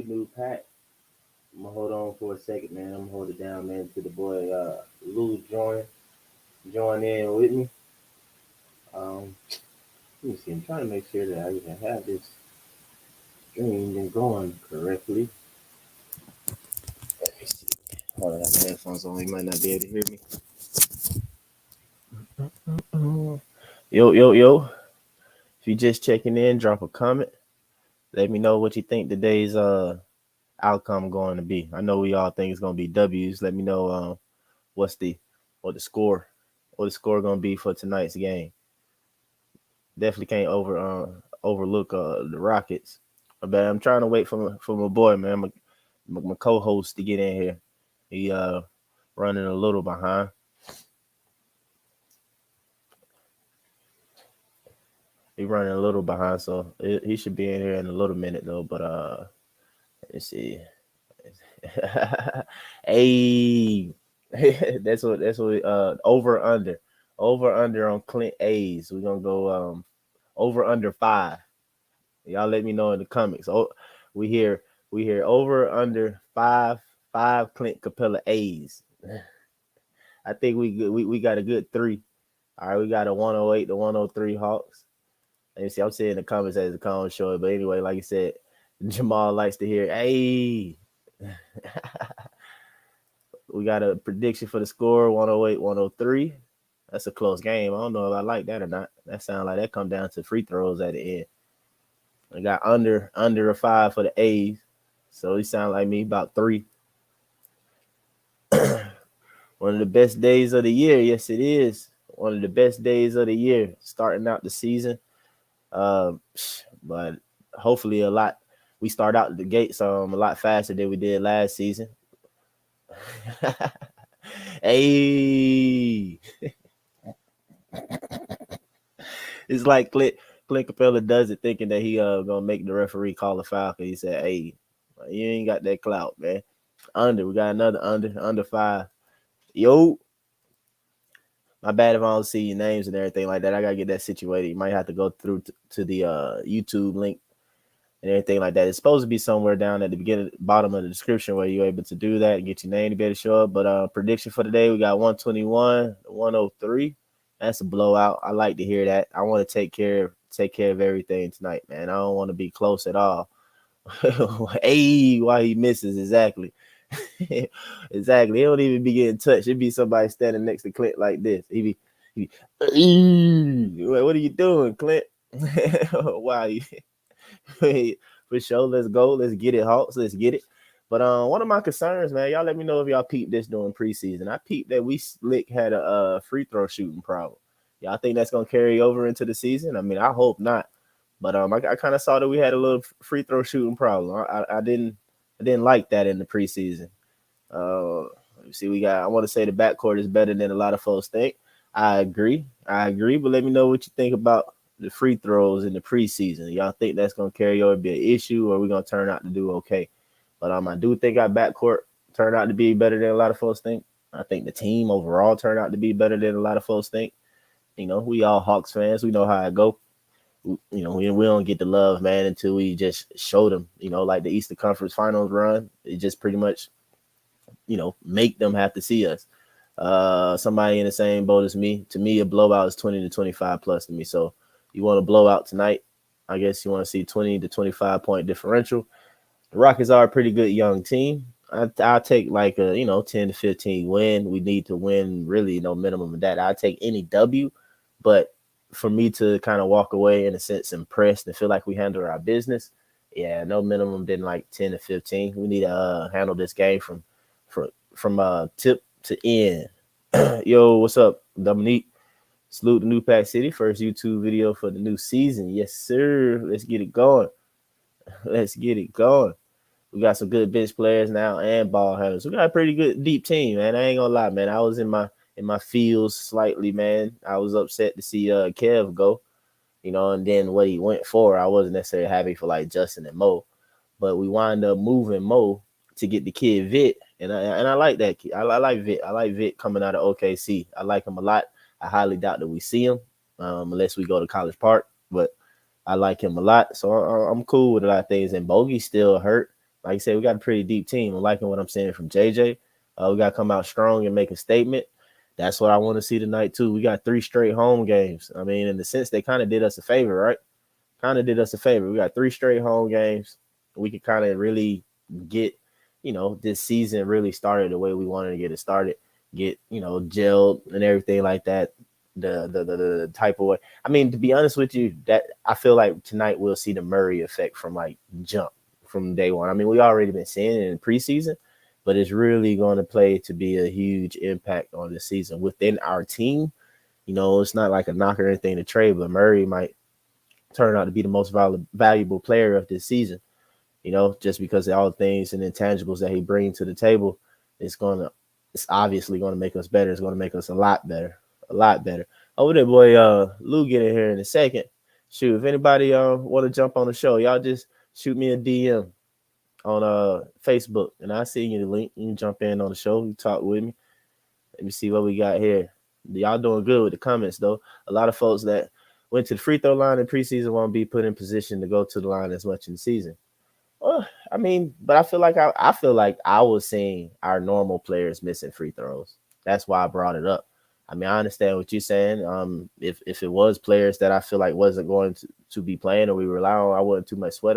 new pack. I'm gonna hold on for a second, man. I'm gonna hold it down, man, to the boy Lou join in with me. Um, Let me see. I'm trying to make sure that I even have this streamed and going correctly. Let me see. Hold on, I got the headphones on. You might not be able to hear me. Yo, yo, yo. If you just checking in, drop a comment. Let me know what you think today's outcome going to be. I know we all think it's gonna be W's. Let me know what's the what the score gonna be for tonight's game. Definitely can't overlook the Rockets. But I'm trying to wait for my boy, man, my co-host to get in here. He running a little behind. He running a little behind, so he should be in here in a little minute though. But let's see. Hey, that's what over under on Clint A's. We're gonna go over under 5. Y'all let me know in the comments. Oh, we hear over under five Clint Capella A's. I think we got a good 3. All right, we got a 108 to 103 Hawks. Let me see. I'm seeing the comments as the comments show it, but anyway, like I said, Jamal likes to hear, hey. We got a prediction for the score, 108, 103. That's a close game. I don't know if I like that or not. That sounds like that come down to free throws at the end. I got under a 5 for the A's. So he sound like me about 3. One of the best days of the year. Yes, it is. One of the best days of the year, starting out the season. But hopefully we start out the gates a lot faster than we did last season. Hey. It's like Clint Capella does it thinking that he gonna make the referee call a foul because he said, hey, you ain't got that clout, man. We got another under 5. Yo, my bad if I don't see your names and everything like that. I gotta get that situated. You might have to go through to the YouTube link and everything like that. It's supposed to be somewhere down at the bottom of the description where you're able to do that and get your name to be able to show up. But prediction for today, we got 121, 103. That's a blowout. I like to hear that. I want to take care of everything tonight, man. I don't want to be close at all. Hey, why he misses exactly. Exactly. He don't even be getting touched. It'd be somebody standing next to Clint like this. He be what are you doing, Clint? Wow. For sure. Let's go. Let's get it, Hawks. Let's get it. But one of my concerns, man, y'all let me know if y'all peeped this during preseason. I peeped that we slick had a free throw shooting problem. Y'all think that's gonna carry over into the season? I mean, I hope not. But I kind of saw that we had a little free throw shooting problem. I didn't like that in the preseason. Let me see. I want to say the backcourt is better than a lot of folks think. I agree. But let me know what you think about the free throws in the preseason. Y'all think that's gonna carry over, be an issue, or we gonna turn out to do okay? But I do think our backcourt turned out to be better than a lot of folks think. I think the team overall turned out to be better than a lot of folks think. You know, we all Hawks fans. We know how it go. You know, we don't get the love, man, until we just show them. You know, like the Eastern Conference Finals run, it just pretty much, make them have to see us. Somebody in the same boat as me. To me, a blowout is 20 to 25 plus to me. So you want to blow out tonight, I guess you want to see 20 to 25 point differential. The Rockets are a pretty good young team. I'll take like a 10 to 15 win. We need to win really no minimum of that. I'll take any W, but for me to kind of walk away in a sense impressed and feel like we handled our business, yeah, no minimum than like 10 to 15. We need to handle this game from tip to end. Yo, what's up, Dominique? Salute to New Pack City. First YouTube video for the new season. Yes, sir. Let's get it going. Let's get it going. We got some good bench players now and ball handlers. We got a pretty good deep team, man. I ain't gonna lie, man. I was in my feels slightly, man. I was upset to see Kev go, and then what he went for. I wasn't necessarily happy for like Justin and Mo, but we wind up moving Mo to get the kid Vit, and I like that kid. I like Vit. I like Vit coming out of OKC. I like him a lot. I highly doubt that we see him unless we go to College Park, but I like him a lot. So I'm cool with a lot of things. And Bogey's still hurt. like I said, we got a pretty deep team. I'm liking what I'm saying from JJ. We got to come out strong and make a statement. That's what I want to see tonight too. We got 3 straight home games. I mean, in the sense they kind of did us a favor, right? Kind of did us a favor. We got 3 straight home games. We could kind of really get, this season really started the way we wanted to get it started. Get, gelled and everything like that. The type of way. I mean, to be honest with you, that I feel like tonight we'll see the Murray effect from like jump from day one. I mean, we already been seeing it in preseason, but it's really going to play to be a huge impact on the season within our team. It's not like a knock or anything to trade, but Murray might turn out to be the most valuable player of this season. Just because of all the things and intangibles that he brings to the table, it's obviously gonna make us better. It's gonna make us a lot better, a lot better. Oh, that boy, Lou, get in here in a second. Shoot, if anybody want to jump on the show, y'all just shoot me a DM on Facebook, and I see you the link. You can jump in on the show. You talk with me. Let me see what we got here. Y'all doing good with the comments though. A lot of folks that went to the free throw line in preseason won't be put in position to go to the line as much in the season. Well, I mean, but I feel like I feel like I was seeing our normal players missing free throws. That's why I brought it up. I mean, I understand what you're saying. If it was players that I feel like wasn't going to be playing or we rely on, I wouldn't too much sweat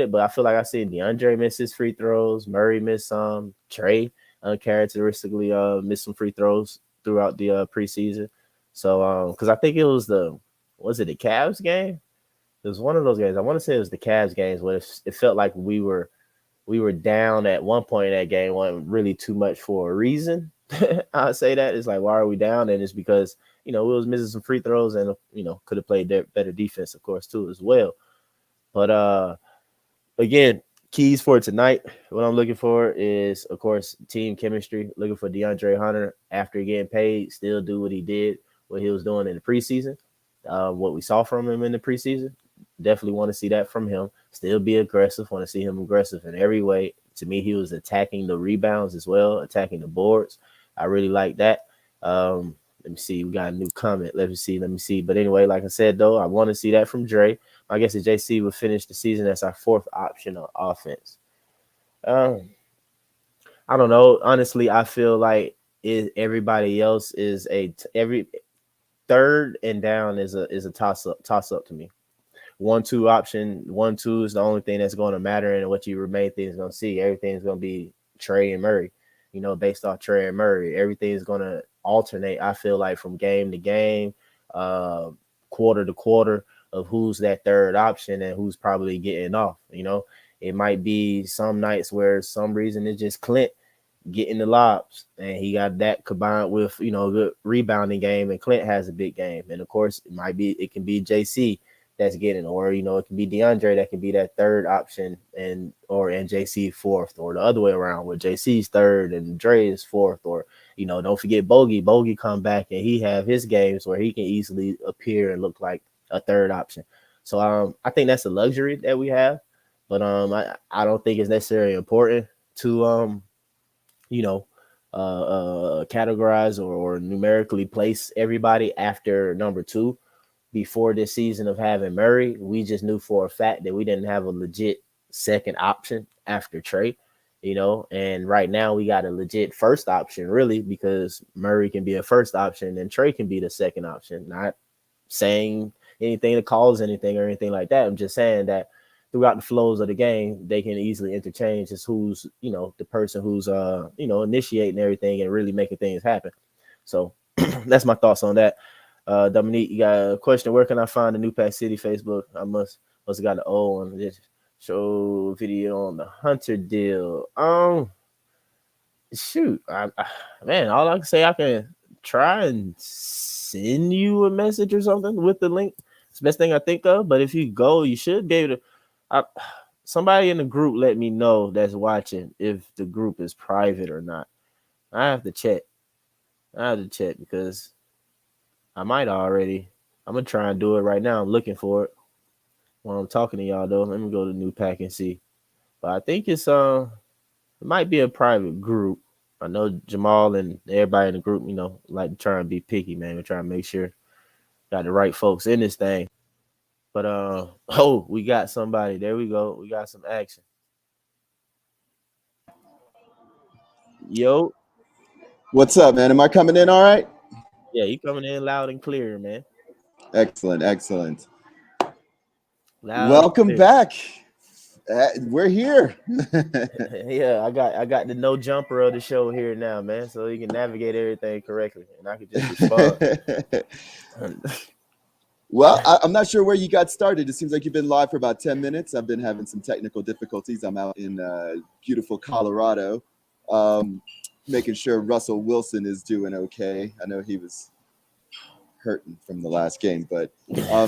it. But I feel like I seen DeAndre miss his free throws, Murray miss some, Trey uncharacteristically missed some free throws throughout the preseason. So because I think it was the Cavs game? It was one of those games. I want to say it was the Cavs games where it felt like we were down at one point in that game. Wasn't really too much for a reason. I say that it's like, why are we down? And it's because we was missing some free throws and could have played better defense, of course, too as well. But again, keys for tonight. What I'm looking for is, of course, team chemistry. Looking for DeAndre Hunter after getting paid, still do what he did, what he was doing in the preseason. What we saw from him in the preseason. Definitely want to see that from him. Still be aggressive. Want to see him aggressive in every way. To me, he was attacking the rebounds as well, attacking the boards. I really like that. Let me see. We got a new comment. Let me see. But anyway, like I said, though, I want to see that from Dre. I guess if JC would finish the season as our 4th option on offense. I don't know. Honestly, I feel like everybody else is every third and down is a toss up to me. 1-2 option. 1-2 is the only thing that's going to matter, and what you remain things going to see. Everything's going to be Trey and Murray. Based off Trey and Murray, everything is going to alternate. I feel like from game to game, quarter to quarter, of who's that third option and who's probably getting off. It might be some nights where some reason it's just Clint getting the lobs, and he got that combined with a good rebounding game, and Clint has a big game. And of course, it can be JC that's getting, or it can be DeAndre that can be that third option, and JC fourth, or the other way around where JC's third and Dre is fourth, or don't forget Bogey come back and he have his games where he can easily appear and look like a third option. So I think that's a luxury that we have, but I don't think it's necessarily important to categorize or numerically place everybody after number 2. Before this season of having Murray, we just knew for a fact that we didn't have a legit second option after Trey, and right now we got a legit first option, really, because Murray can be a first option and Trey can be the second option. Not saying anything to cause anything or anything like that. I'm just saying that throughout the flows of the game, they can easily interchange as who's, the person who's, initiating everything and really making things happen. So that's my thoughts on that. Dominique, you got a question. Where can I find the New Pack City Facebook? I must have got the old one. Just show video on the Hunter deal. Shoot, man, all I can say, I can try and send you a message or something with the link. It's the best thing I think of. But if you go, you should be able to. Somebody in the group let me know that's watching if the group is private or not. I have to check. Because I might already. I'm gonna try and do it right now. I'm looking for it while I'm talking to y'all though. Let me go to New Pack and see. But I think it might be a private group. I know Jamal and everybody in the group, like to try and be picky, man. We're trying to make sure got the right folks in this thing. But we got somebody. There we go. We got some action. Yo, What's up, man? Am I coming in all right? yeah, you coming in loud and clear, man. Excellent, excellent. Loud and Welcome clear. back. We're here. Yeah, I got the no jumper of the show here now, man. So you can navigate everything correctly, and I can just respond. Well, I'm not sure where you got started. It seems like you've been live for about 10 minutes. I've been having some technical difficulties. I'm out in beautiful Colorado, um, making sure Russell Wilson is doing okay. I know he was hurting from the last game, but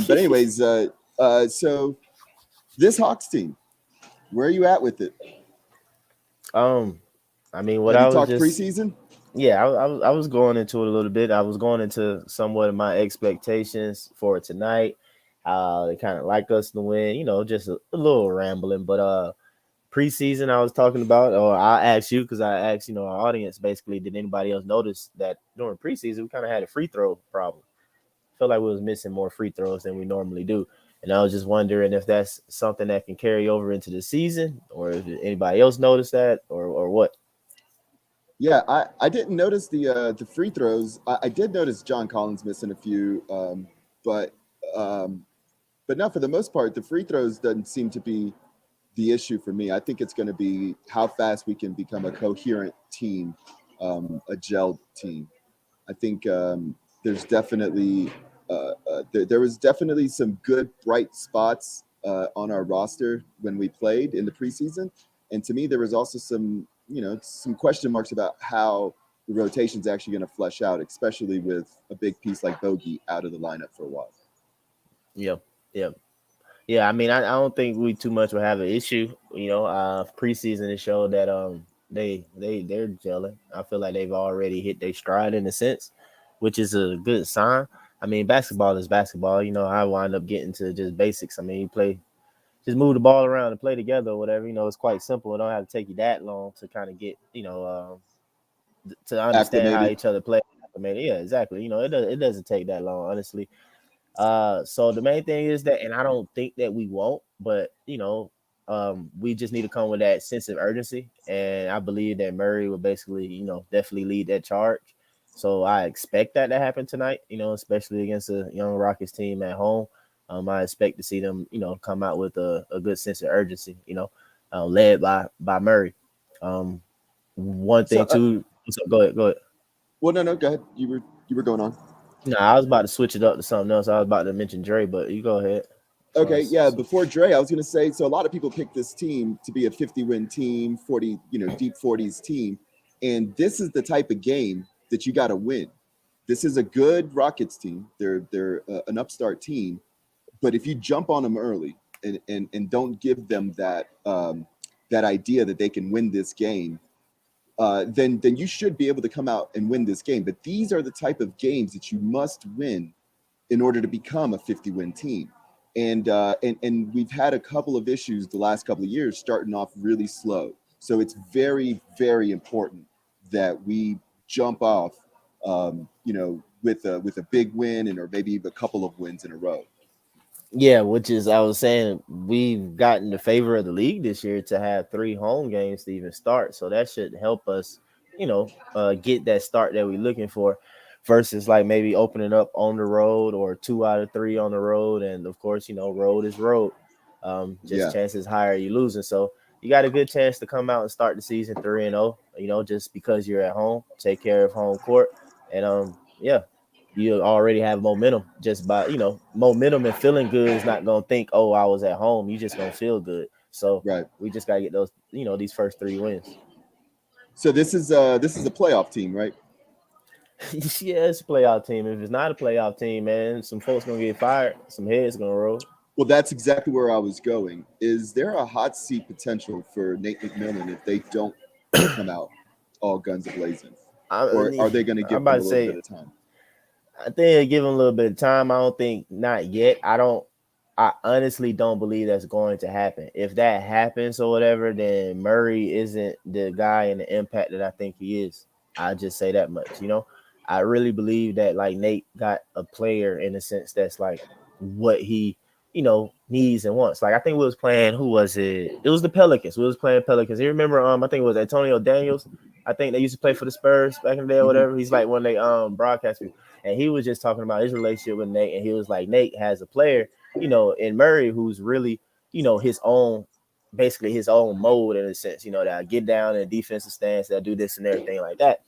anyways, so this Hawks team, where are you at with it? um, I mean, what Have I you was talked just preseason? yeah, I was going into it a little bit. I was going into somewhat of my expectations for tonight. They kind of like us to win, just a little rambling, but preseason I was talking about, or I asked you because I asked our audience basically, did anybody else notice that during preseason we kind of had a free throw problem? Felt like we was missing more free throws than we normally do, and I was just wondering if that's something that can carry over into the season, or if anybody else noticed that, or what. Yeah, I didn't notice the free throws. I did notice John Collins missing a few, but um, but not for the most part. The free throws doesn't seem to be the issue for me. I think it's going to be how fast we can become a coherent team, a gelled team. I think there's definitely there was definitely some good bright spots on our roster when we played in the preseason, and to me there was also some some question marks about how the rotation's actually going to flesh out, especially with a big piece like Bogey out of the lineup for a while. Yeah, yeah, yeah. I mean, I don't think we too much will have an issue. Preseason it showed that they're gelling. I feel like they've already hit their stride in a sense, which is a good sign. I mean, basketball is basketball. I wind up getting to just basics. I mean, you play, just move the ball around and play together or whatever. It's quite simple. It don't have to take you that long to kind of get, to understand how Acclimated. each other play. I mean, yeah, exactly. It doesn't take that long, honestly. So the main thing is that, and I don't think that we won't, but we just need to come with that sense of urgency, and I believe that Murray will basically, definitely lead that charge. So I expect that to happen tonight. Especially against a young Rockets team at home. I expect to see them, come out with a good sense of urgency. Led by Murray. Um, One So, thing too. So go ahead, go ahead. well, no, no, go ahead. You were going on. No, I was about to switch it up to something else. I was about to mention Dre, but you go ahead. Okay, yeah. Before Dre, I was going to say, so a lot of people pick this team to be a 50-win team, 40, deep 40s team, and this is the type of game that you got to win. This is a good Rockets team. They're an upstart team, but if you jump on them early and don't give them that idea that they can win this game, then you should be able to come out and win this game. But these are the type of games that you must win in order to become a 50-win team. And we've had a couple of issues the last couple of years starting off really slow. So it's very, very important that we jump off, with a big win and or maybe a couple of wins in a row. Yeah, which is I was saying we've gotten the favor of the league this year to have three home games to even start. So that should help us, get that start that we're looking for versus like maybe opening up on the road or 2 out of 3 on the road. And of course, road is road. Just Yeah, chances higher you losing. So you got a good chance to come out and start the season 3-0, just because you're at home, take care of home court. And yeah, you already have momentum just by momentum, and feeling good is not gonna think, oh, I was at home. You just gonna feel good. So right. we just gotta get those, these first 3 wins. So this is a playoff team, right? Yeah, it's a playoff team. If it's not a playoff team, man, some folks gonna get fired, some heads gonna roll. Well, that's exactly where I was going. Is there a hot seat potential for Nate McMillan if they don't come out all guns a blazing, I or mean, are they going to I'm give about him to a little bit say, of time? I think they give him a little bit of time. I don't think not yet. I honestly don't believe that's going to happen. If that happens or whatever, then Murray isn't the guy and the impact that I think he is. I just say that much. I really believe that like Nate got a player in a sense that's like what he needs and wants. Like I think we was playing. Who was it? It was the Pelicans. We was playing Pelicans. You remember? I think it was Antonio Daniels. I think they used to play for the Spurs back in the day or Mhm. whatever. He's like one of they broadcast people, and he was just talking about his relationship with Nate, and he was like Nate has a player, in Murray who's really, his own, basically his own mode in a sense, that get down in a defensive stance, that do this and everything like that,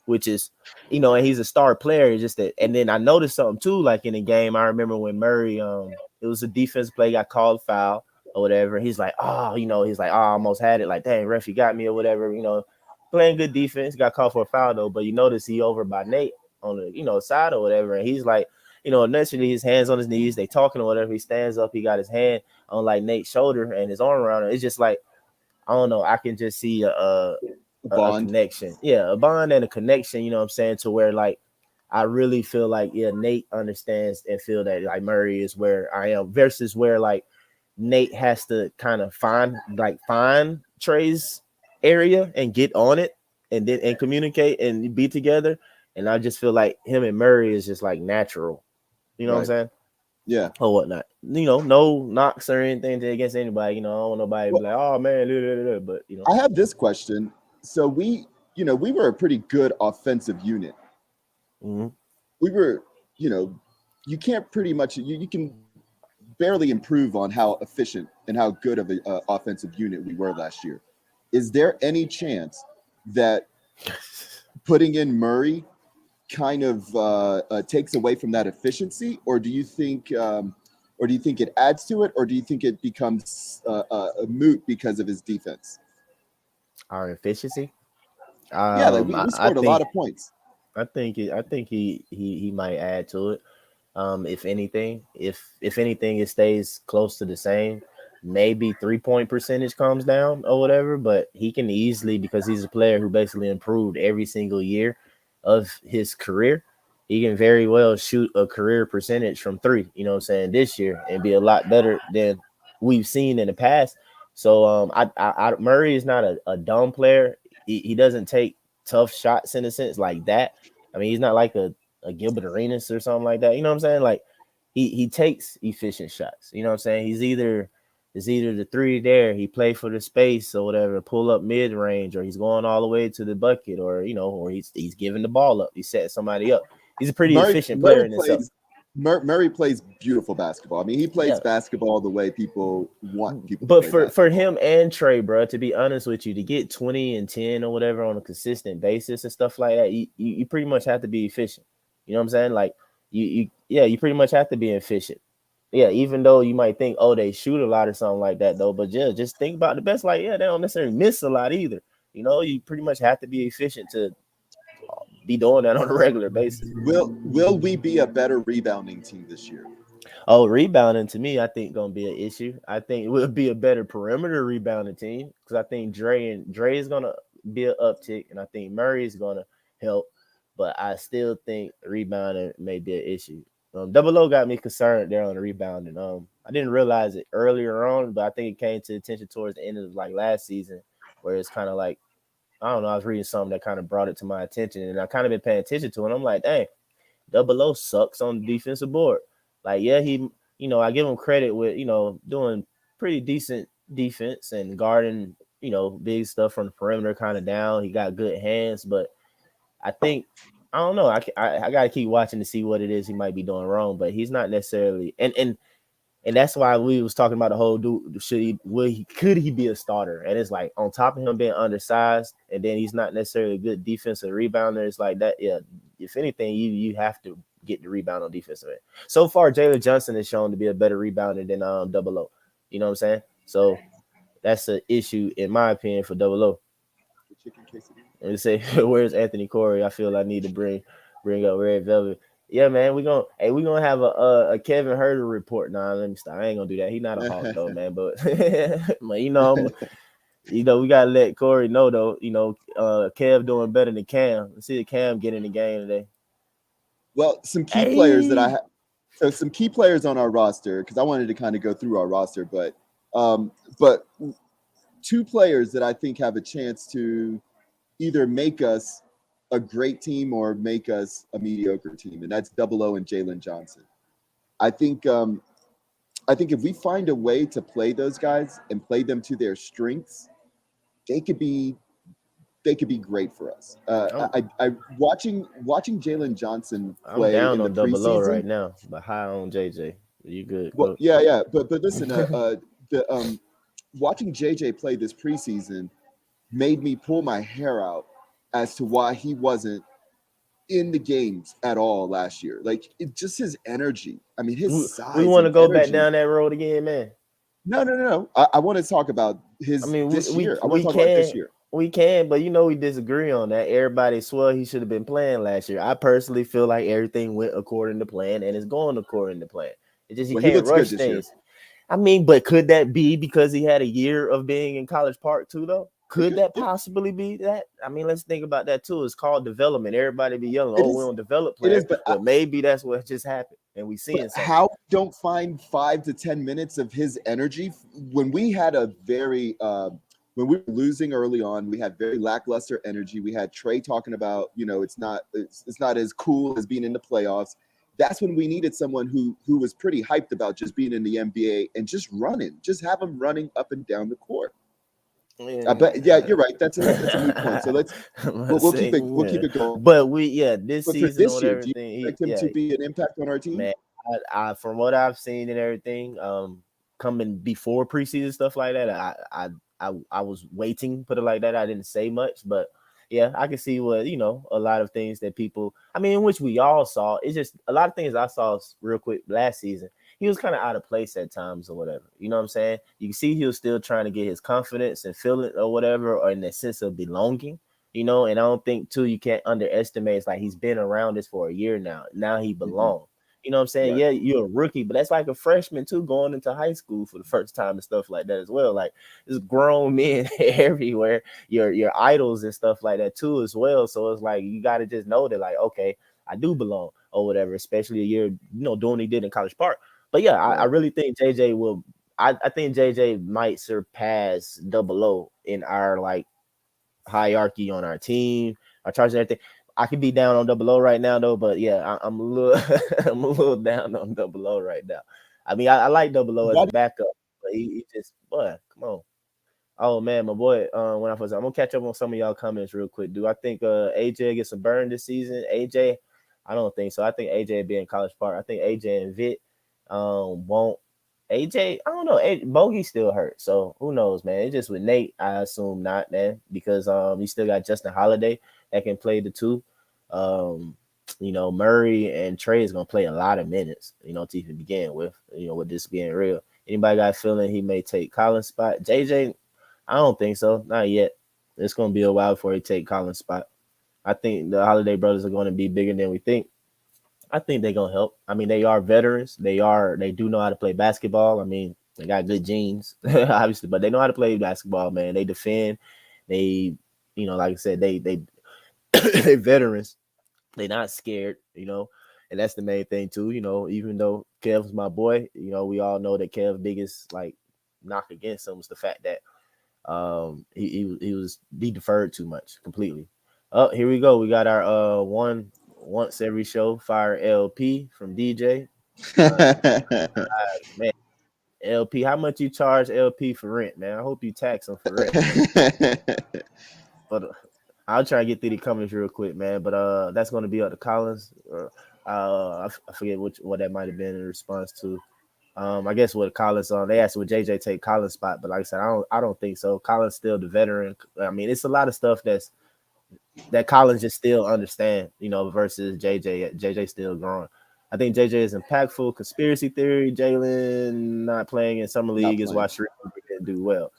which is, and he's a star player. It's just that, and then I noticed something too, like in the game. I remember when Murray, it was a defense play, got called foul or whatever. He's like, he's like, I almost had it. Like, dang, ref, you got me or whatever. Playing good defense, got called for a foul though. But you notice he over by Nate on the, side or whatever, and he's like, initially his hands on his knees, they talking or whatever. He stands up, he got his hand on like Nate's shoulder and his arm around it. It's just like, I don't know. I can just see a Bond. connection. Yeah, a bond and a connection, you know what I'm saying, to where like I really feel like Nate understands and feel that like Murray is where I am versus where like Nate has to kind of find Trey's area and get on it and communicate and be together. And I just feel like him and Murray is just like natural. You know what I'm Right. saying? Yeah. Or whatnot. No knocks or anything against anybody. I don't want nobody to be Well, like, oh man, but I have this question. So we were a pretty good offensive unit. mhm. We were, you can't pretty much you can barely improve on how efficient and how good of an offensive unit we were last year. Is there any chance that putting in Murray kind of takes away from that efficiency, or do you think it adds to it, or do you think it becomes a moot because of his defense? Our efficiency. Yeah, like I, we I scored a lot think of points. I think he might add to it. If anything, if anything, it stays close to the same. Maybe 3-point percentage comes down or whatever, but he can easily, because he's a player who basically improved every single year of his career. He can very well shoot a career percentage from three, you know what I'm saying, this year and be a lot better than we've seen in the past. So Murray is not a dumb player. He doesn't take tough shots in a sense like that. I mean, he's not like a Gilbert Arenas or something like that. You know what I'm saying? Like he takes efficient shots. You know what I'm saying? It's either the three there, he play for the space or whatever, pull up mid range, or he's going all the way to the bucket, or or he's giving the ball up, he's setting somebody up. He's a pretty Murray efficient player Murray in himself. plays Murray plays beautiful basketball. I mean, he plays Yeah. basketball the way people want people to But play for basketball. him and Trey, bro, to be honest with you, to get 20 and 10 or whatever on a consistent basis and stuff like that, you pretty much have to be efficient. You know what I'm saying? Like you pretty much have to be efficient. Yeah, even though you might think, oh, they shoot a lot or something like that, though. But yeah, just think about the best. Like, yeah, they don't necessarily miss a lot either. You pretty much have to be efficient to be doing that on a regular basis. Will we be a better rebounding team this year? Oh, rebounding to me, I think gonna be an issue. I think it will be a better perimeter rebounding team because I think Dre is gonna be an uptick, and I think Murray is gonna help. But I still think rebounding may be an issue. Double O got me concerned there on the rebounding. I didn't realize it earlier on, but I think it came to attention towards the end of like last season, where it's kind of like, I don't know. I was reading something that kind of brought it to my attention, and I kind of been paying attention to it. And I'm like, dang, Double O sucks on the defensive board. Like, yeah, I give him credit with, doing pretty decent defense and guarding, big stuff from the perimeter kind of down. He got good hands, but I think, I don't know. I got to keep watching to see what it is he might be doing wrong, but he's not necessarily, and that's why we was talking about the whole dude. Could he be a starter? And it's like on top of him being undersized, and then he's not necessarily a good defensive rebounder. It's like that. Yeah, if anything, you have to get the rebound on defensive end. So far, Jalen Johnson has shown to be a better rebounder than Double O. You know what I'm saying? So that's an issue in my opinion for Double O. And say, where's Anthony Corey? I feel I need to bring up Red Velvet. Yeah, man, we gonna have a Kevin Herter report. Nah, let me stop. I ain't gonna do that. He's not a Hawk though, man. But but we gotta let Corey know though. Kev doing better than Cam. Let's see if Cam get in the game today. Well, some key players that I Hey, have. So some key players on our roster, because I wanted to kind of go through our roster, but two players that I think have a chance to either make us a great team or make us a mediocre team, and that's Double O and Jalen Johnson. I think I think if we find a way to play those guys and play them to their strengths, they could be great for us. I watching Jalen Johnson I'm play down in the on Double O preseason. right now, but high on JJ. You good? Well, Go. yeah, but listen, the watching JJ play this preseason made me pull my hair out as to why he wasn't in the games at all last year. Like just his energy. I mean, his We size want to and go back energy. down that road again, man. No. I want to talk about I his mean, this we year. I want we to talk about this can year. we can, but you know we disagree on that. Everybody swore he should have been playing last year. I personally feel like everything went according to plan and it's going according to plan. It's just you Well, he can't looks good rush this year. things. I mean, but could that be because he had a year of being in College Park too, though? Could that possibly be that? I mean, let's think about that too. It's called development. Everybody be yelling, It "Oh, we is. don't develop It is. players." Well, maybe that's what just happened, and we But seeing something. how don't find 5 to 10 minutes of his energy when we had a very when we were losing early on, we had very lackluster energy. We had Trey talking about, it's not as cool as being in the playoffs. That's when we needed someone who was pretty hyped about just being in the NBA and just running, just have him running up and down the court. I bet. Yeah, you're right. That's a moot point. So we'll keep it going. But this But for season this or year, do you everything, expect him to be an impact on our team? man. From what I've seen and everything, coming before preseason stuff like that, I was waiting, put it like that. I didn't say much, but yeah, I can see what a lot of things that people, I mean, which we all saw. It's just a lot of things I saw real quick last season. He was kind of out of place at times or whatever. You know what I'm saying? You can see he was still trying to get his confidence and feeling or whatever, or in that sense of belonging. And I don't think too you can't underestimate. It's like he's been around this for a year now. Now he Mm-hmm. belongs. You know what I'm saying? Right. Yeah, you're a rookie, but that's like a freshman too, going into high school for the first time and stuff like that as well. Like there's grown men everywhere, your idols and stuff like that too as well. So it's like you got to just know that, like, okay, I do belong or whatever, especially a year, doing what he did in College Park. But yeah, I Right. really think JJ will. I think JJ might surpass Double O in our like hierarchy on our team, our charts and everything. I could be down on Double O right now though, but yeah, I'm a little I'm a little down on Double O right now. I mean, I like Double O as a Why backup, but he just boy, come on. Oh man, my boy. When I'm gonna catch up on some of y'all comments real quick. Do I think AJ gets a burn this season? AJ, I don't think so. I think AJ be in College Park. I think AJ and Vit won't. AJ, I don't know. Bogey still hurt, so who knows, man? It's just with Nate, I assume not, man, because he still got Justin Holiday that can play the two. Um, Murray and Trey is gonna play a lot of minutes, to even begin with. With this being real. Anybody got a feeling he may take Collins' spot? JJ, I don't think so, not yet. It's gonna be a while before he take Collins' spot. I think the Holiday brothers are going to be bigger than we think. I think they're gonna help. I mean, they are veterans. They do know how to play basketball. I mean, they got good genes, obviously, but they know how to play basketball, man. They defend. They, like I said, they they veterans. They not scared, and that's the main thing too. Even though Kev's my boy, we all know that Kev's biggest like knock against him was the fact that he deferred too much completely. Oh, here we go. We got our once every show fire LP from DJ. Man, LP, how much you charge LP for rent, man? I hope you tax him for rent, man. But I'll try to get through the comments real quick, man. But that's gonna be up to Collins. I forget what that might have been in response to. I guess with Collins on, they asked would JJ take Collins' spot, but like I said, I don't think so. Collins still the veteran. I mean, it's a lot of stuff that Collins just still understand, versus JJ. JJ still growing. I think JJ is impactful. Conspiracy theory, Jalen not playing in summer Not league is why playing. Sharif didn't do well.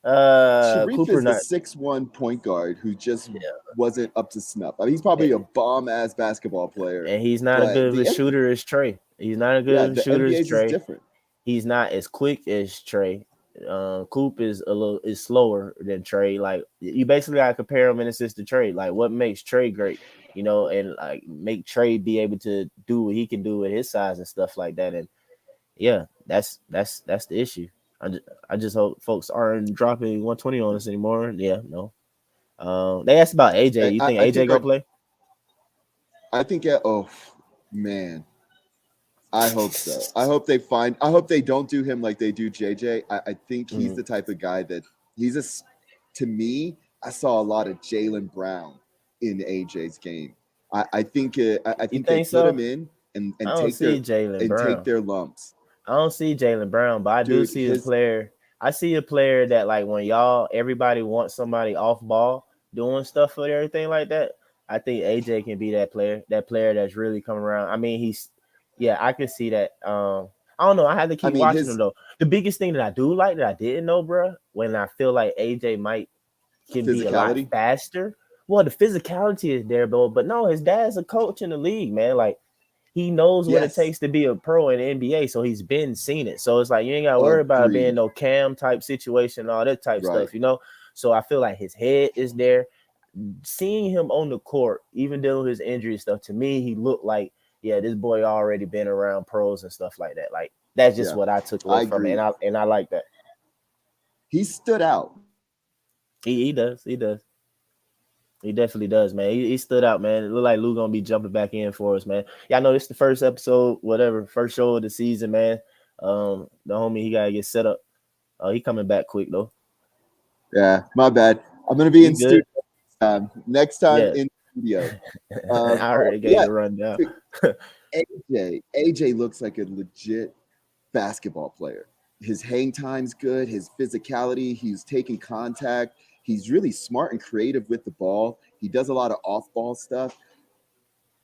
Sharif Cooper is a not. 6'1" point guard who just Yeah, wasn't up to snuff. I mean, he's probably a bomb ass basketball player, and he's not as but good of a shooter as Trey. He's not as good of a the shooter as NBA's is Trey. different. He's not as quick as Trey. Coop is is slower than Trey. Like you basically gotta compare him in a sense to Trey. Like what makes Trey great, and like make Trey be able to do what he can do with his size and stuff like that. And yeah, that's the issue. I just hope folks aren't dropping 120 on us anymore. Yeah, no. They asked about AJ. You think I AJ think gonna play? oh man, I hope so. I hope they don't do him like they do JJ. I think he's the type of guy that he's to me, I saw a lot of Jaylen Brown in AJ's game. I think I You think they think put him so? in and I don't see Jaylen take Brown. their lumps. I don't see Jaylen Brown, but I do Dude, see a player. I see a player that like when everybody wants somebody off ball doing stuff for everything like that. I think AJ can be that player that's really coming around. I mean, I can see that. I don't know. I have to keep watching him though. The biggest thing that I do like that I didn't know, bro, when I feel like AJ can be a lot faster. Well, the physicality is there, but no, his dad's a coach in the league, man. Like he knows what it takes to be a pro in the NBA, so he's seen it. So it's like you ain't got to worry about it being no Cam type situation, all that type stuff, you know. So I feel like his head is there. Seeing him on the court, even dealing with his injury stuff, to me, he looked like, this boy already been around pros and stuff like that. Like that's just what I took away from it, and I like that. He stood out. He does. He definitely does, man. He stood out, man. It looked like Lou gonna be jumping back in for us, man. Yeah, I know this is the first episode, first show of the season, man. The homie, he gotta get set up. He coming back quick though. Yeah, my bad. I'm gonna be in studio next time in studio. I already gave the rundown. AJ looks like a legit basketball player. His hang time's good. His physicality. He's taking contact. He's really smart and creative with the ball. He does a lot of off-ball stuff.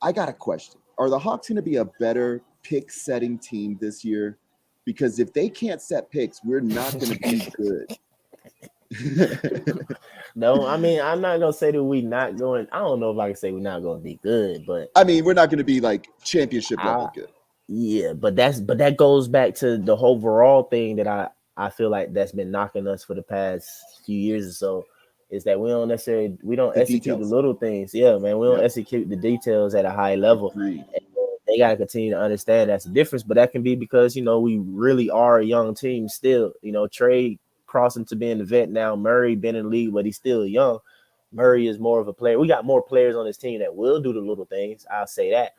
I got a question. Are the Hawks going to be a better pick-setting team this year? Because if they can't set picks, we're not going to be good. No, I mean, I'm not going to say that we're not going. I don't know if I can say we're not going to be good, but. I mean, we're not going to be like championship level good. Yeah, but that goes back to the overall thing that I feel like that's been knocking us for the past few years or so, is that we don't execute the little things. Yeah, man, we don't execute the details at a high level. And they got to continue to understand that's the difference. But that can be because, we really are a young team still. Trey crossing to being the vet now. Murray been in the league, but he's still young. Murray is more of a player. We got more players on this team that will do the little things. I'll say that.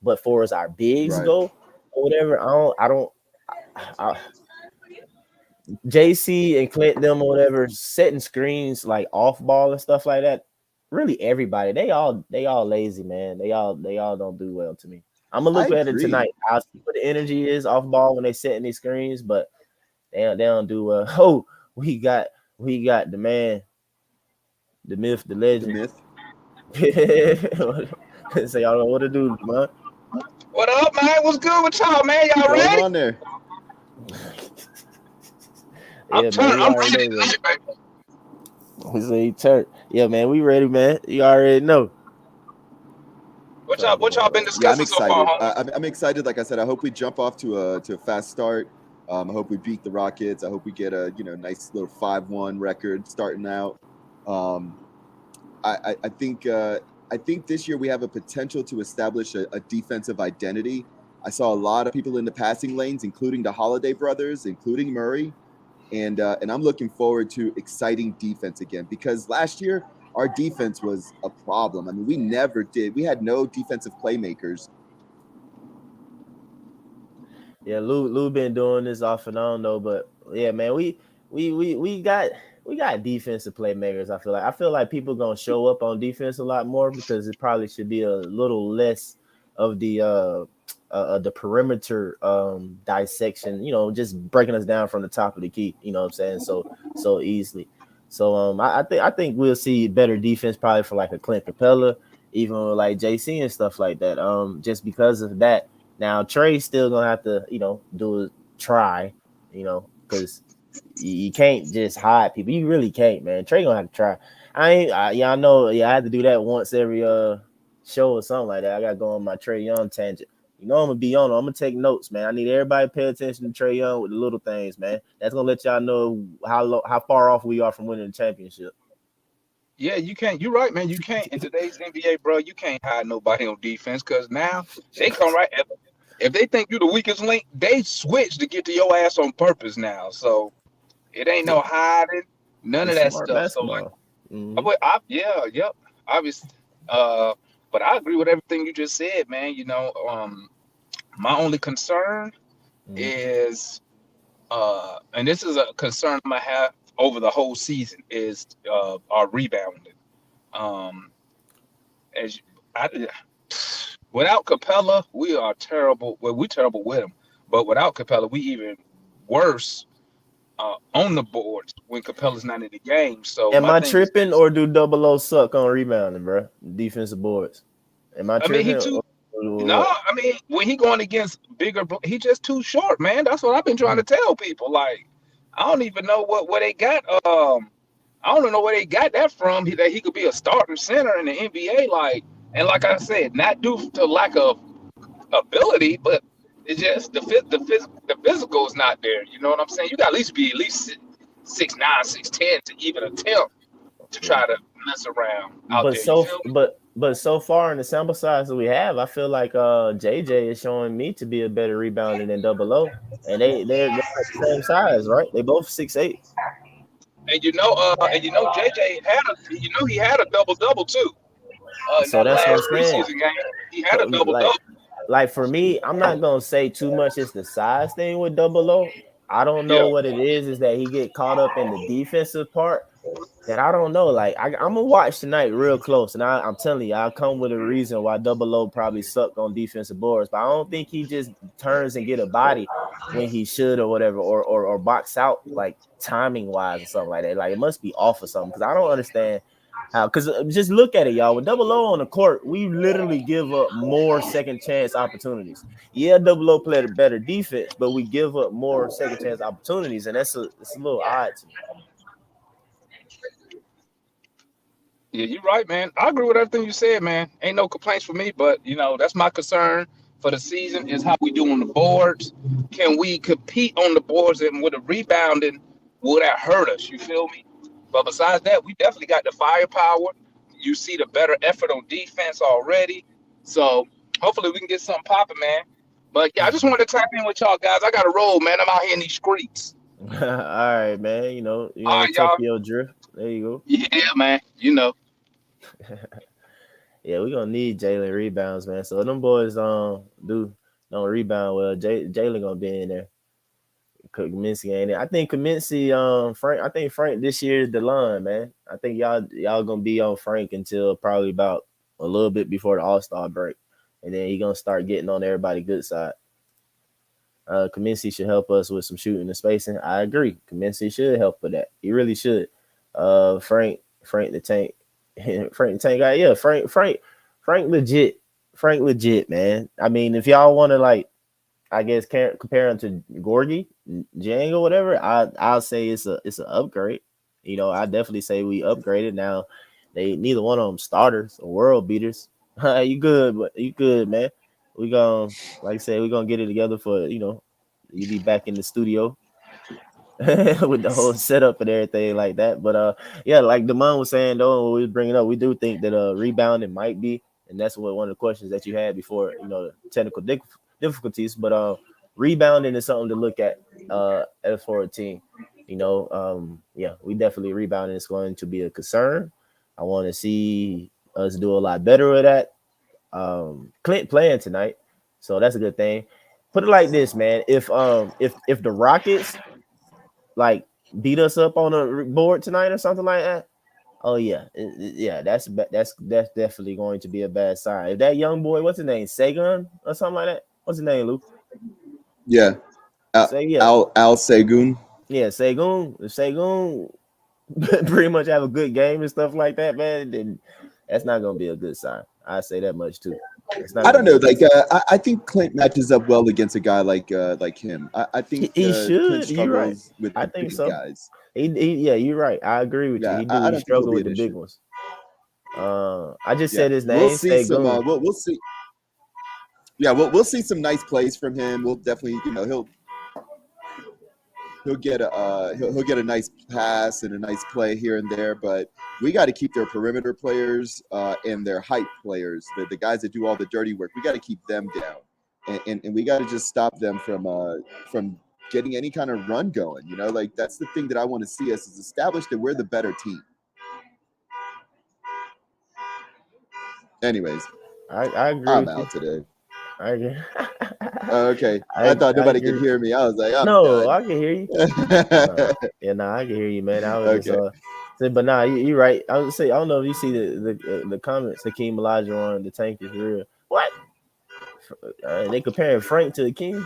But for as our bigs go, or whatever, I JC and Clint them or whatever setting screens like off ball and stuff like that. Really, everybody they all lazy, man. They all don't do well to me. I'm gonna look at it tonight. I'll see what the energy is off ball when they setting these screens, but they don't do well. Oh, we got the man, the myth, the legend. So y'all know what to do, man. What up, man? What's good with y'all, man? Y'all ready? What's on there? I'm ready tonight, baby. We say turn. Yeah, man, we ready, man. You already know. What y'all been discussing so far, homie? I'm excited. Like I said, I hope we jump off to a fast start. I hope we beat the Rockets. I hope we get a nice little 5-1 record starting out. I think this year we have a potential to establish a defensive identity. I saw a lot of people in the passing lanes, including the Holiday brothers, including Murray, and I'm looking forward to exciting defense again, because last year our defense was a problem. I mean, we had no defensive playmakers. Yeah, Lou been doing this off and on though, but yeah, man, we got defensive playmakers. I feel like people gonna show up on defense a lot more, because it probably should be a little less of the perimeter dissection, just breaking us down from the top of the key, you know what I'm saying, so easily. So I think we'll see better defense probably for like a Clint Capella, even with like JC and stuff like that. Just because of that. Now Trey's still gonna have to, do a try, because you can't just hide people. You really can't, man. Trey gonna have to try. I know. I had to do that once every show or something like that. I gotta go on my Trae Young tangent. I'm gonna be on. I'm gonna take notes, man. I need everybody to pay attention to Trae Young with the little things, man. That's gonna let y'all know how far off we are from winning the championship. Yeah, you can't. You're right, man. You can't in today's NBA, bro. You can't hide nobody on defense, because now they come right. If they think you're the weakest link, they switch to get to your ass on purpose now. So it ain't no hiding, none of that stuff. Basketball. So like, obviously. But I agree with everything you just said, man. My only concern Mhm. is, and this is a concern I have over the whole season, is our rebounding. Um, as I, without Capella, we are terrible. Well, we terrible with him, but without Capella, we even worse on the boards when Capella's not in the game. So Am my I thing is tripping this. or do Double O suck on rebounding, bro? Defensive boards. Am I I mean, tripping or no, what? I mean, when he going against he just too short, man. That's what I've been trying to tell people. Like, I don't even know where they got. I don't know where they got that from. That he could be a starting center in the NBA. Like, and like I said, not due to lack of ability, but it's just the physical is not there. You know what I'm saying? You got at least be at least 6'9", 6'10" to even attempt to Yeah. try to mess around out there. You feel me? But so far in the sample size that we have, I feel like JJ is showing me to be a better rebounder than Double O. And they're like the same size, right? They both 6'8". JJ had he had a double double too. In So that that's what I'm last saying. preseason game, he had So a double double. like for me, I'm not gonna say too much. It's the size thing with Double O. I don't know Yeah, what it is that he get caught up in the defensive part. That I don't know. Like I'm gonna watch tonight real close, and I'm telling you, I'll come with a reason why Double O probably sucked on defensive boards. But I don't think he just turns and get a body when he should or whatever, or box out like timing wise or something like that. Like it must be off or something because I don't understand how. Because just look at it, y'all. With Double O on the court, we literally give up more second chance opportunities. Yeah, Double O played a better defense, but we give up more second chance opportunities, and it's a little odd to me. yeah, you're right, man. I agree with everything you said, man. Ain't no complaints for me, but that's my concern for the season is how we do on the boards. Can we compete on the boards and with the rebounding? Will that hurt us? You feel me? But besides that, we definitely got the firepower. You see the better effort on defense already. So hopefully we can get something popping, man. But yeah, I just wanted to tap in with y'all guys. I got to roll, man. I'm out here in these streets. All right, man. All right, y'all. Tokyo drift. There you Yeah, man. go. Yeah, we're gonna need Jalen rebounds, man. So them boys don't rebound well. Jalen gonna be in there. Kaminsky ain't it. I think Kaminsky, Frank. I think Frank this year is the line, man. I think y'all gonna be on Frank until probably about a little bit before the All-Star break, and then he gonna start getting on everybody good side. Kaminsky should help us with some shooting and spacing. I agree. Kaminsky should help with that. He really should. Frank the Tank, Frank the Tank guy. Yeah, Frank legit. Frank legit, man. I mean, if y'all want to like, I guess compare him to Gorgie, Jang or whatever, I'll say it's an upgrade. I definitely say we upgraded. Now, they neither one of them starters or world beaters. You good, but you good, man. We gonna like I said, we gonna get it together for you be back in the studio with the whole setup and everything like that. But yeah, like Damon was saying though, when we was bringing up, we do think that rebounding might be, and that's what one of the questions that you had before, the technical difficulties. But rebounding is something to look at for a team. Yeah, we definitely rebounding is going to be a concern. I want to see us do a lot better with that. Clint playing tonight, so that's a good thing. Put it like this, man. If the Rockets like beat us up on a board tonight or something like that, oh yeah, yeah, that's definitely going to be a bad sign. If that young boy, what's his name, Sagan or something like that, what's his name, Luke? Yeah, Say yeah, Al Segun. yeah, Sagoon. If Sagoon pretty much have a good game and stuff like that, man, then that's not gonna be a good sign. I say that much too. It's not I gonna don't be know. a good Like sign. I think Clint matches up well against a guy like him. I think He Clint should. You're right. struggles with I the think big so. guys. Yeah, you're right. I agree with you. Yeah, He do. I He don't think he'll struggle be with an the big issue. ones. I just Yeah, said his we'll name, see some. Sagoon. We'll see. Yeah, we'll see some nice plays from him. We'll definitely, he'll get he'll get a nice pass and a nice play here and there. But we got to keep their perimeter players and their height players, the guys that do all the dirty work. We got to keep them down, and we got to just stop them from getting any kind of run going. Like that's the thing that I want to see us is establish that we're the better team. Anyways, I agree I'm with you. out today. I can. Okay. I thought nobody could hear me. I was like, I'm No, done. I can hear you. Yeah, nah, I can hear you, man. I was Okay. just but nah, you're right. I would say I don't know if you see the comments. Hakeem Elijah on the tank is real. What? They comparing Frank to Hakeem.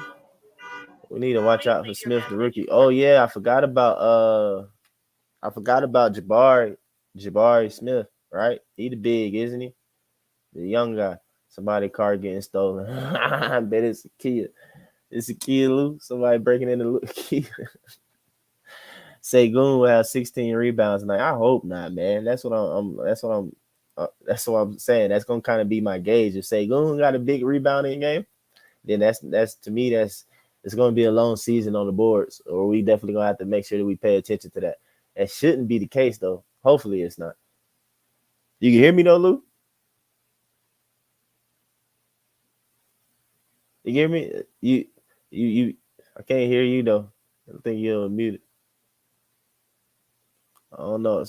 We need to watch out for Smith, the rookie. Oh yeah, I forgot about Jabari Smith. Right? He the big, isn't he? The young guy. Somebody car getting stolen. I bet it's a Kia. It's a Kia Lou. Somebody breaking into Kia. Segun will have 16 rebounds tonight. I hope not, man. That's what I'm saying. That's gonna kind of be my gauge. If Segun got a big rebounding game, then that's to me it's gonna be a long season on the boards, or we definitely gonna have to make sure that we pay attention to that. That shouldn't be the case though. Hopefully it's not. You can hear me though, Lou? You hear me? You I can't hear you though. I think you're muted. I don't know.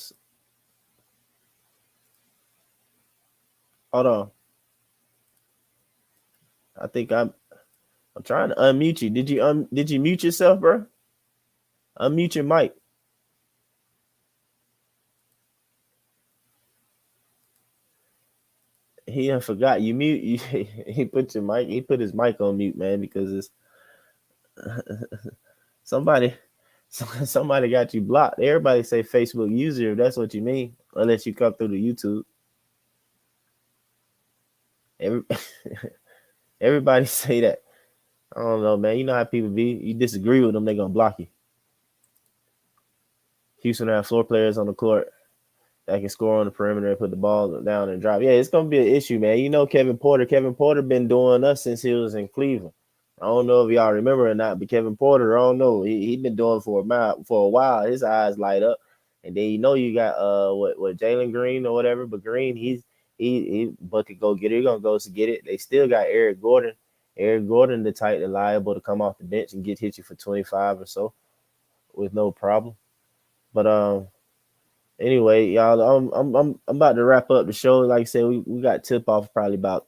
Hold on. I think I'm trying to unmute you. Did you mute yourself, bro? Unmute your mic. He forgot you mute. He put your mic. He put his mic on mute, man, because it's somebody got you blocked. Everybody say Facebook user if that's what you mean, unless you come through the YouTube. Everybody say that. I don't know, man. You know how people be. You disagree with them, they gonna block you. Houston have floor players on the court that can score on the perimeter and put the ball down and drive. Yeah, it's gonna be an issue, man. You know Kevin Porter. Kevin Porter been doing us since he was in Cleveland. I don't know if y'all remember or not, but Kevin Porter, I don't know. He been doing for a while. His eyes light up, and then you know you got what Jalen Green or whatever. But Green, he bucket go get it. He gonna go to get it. They still got Eric Gordon. Eric Gordon, the tight and liable to come off the bench and hit you for 25 or so with no problem. But anyway, y'all, I'm about to wrap up the show. Like I said, we got tip off probably about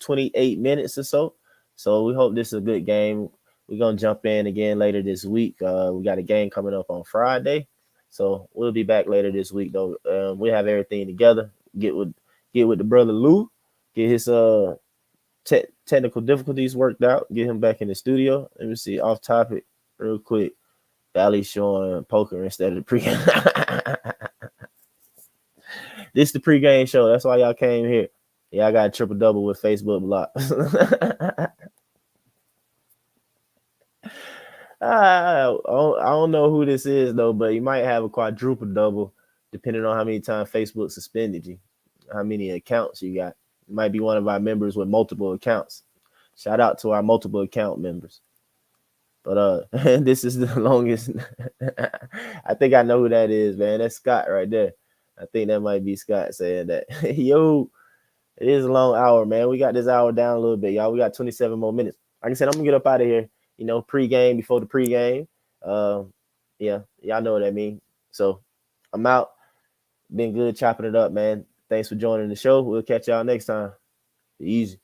28 minutes or so. So we hope this is a good game. We're gonna jump in again later this week. We got a game coming up on Friday, so we'll be back later this week though. We have everything together. Get with the brother Lou, get his technical difficulties worked out, get him back in the studio. Let me see, off topic real quick. Valley showing poker instead of the pregame. This is the pregame show. That's why y'all came here. Yeah, I got a triple double with Facebook block. I don't know who this is though, but you might have a quadruple double depending on how many times Facebook suspended you, how many accounts you got. It might be one of our members with multiple accounts. Shout out to our multiple account members. But this is the longest. I think I know who that is, man. That's Scott right there. I think that might be Scott saying that. Yo, it is a long hour, man. We got this hour down a little bit, y'all. We got 27 more minutes. Like I said, I'm gonna get up out of here. You know, pregame before the pregame. Yeah, y'all know what I mean. So I'm out. Been good chopping it up, man. Thanks for joining the show. We'll catch y'all next time. Easy.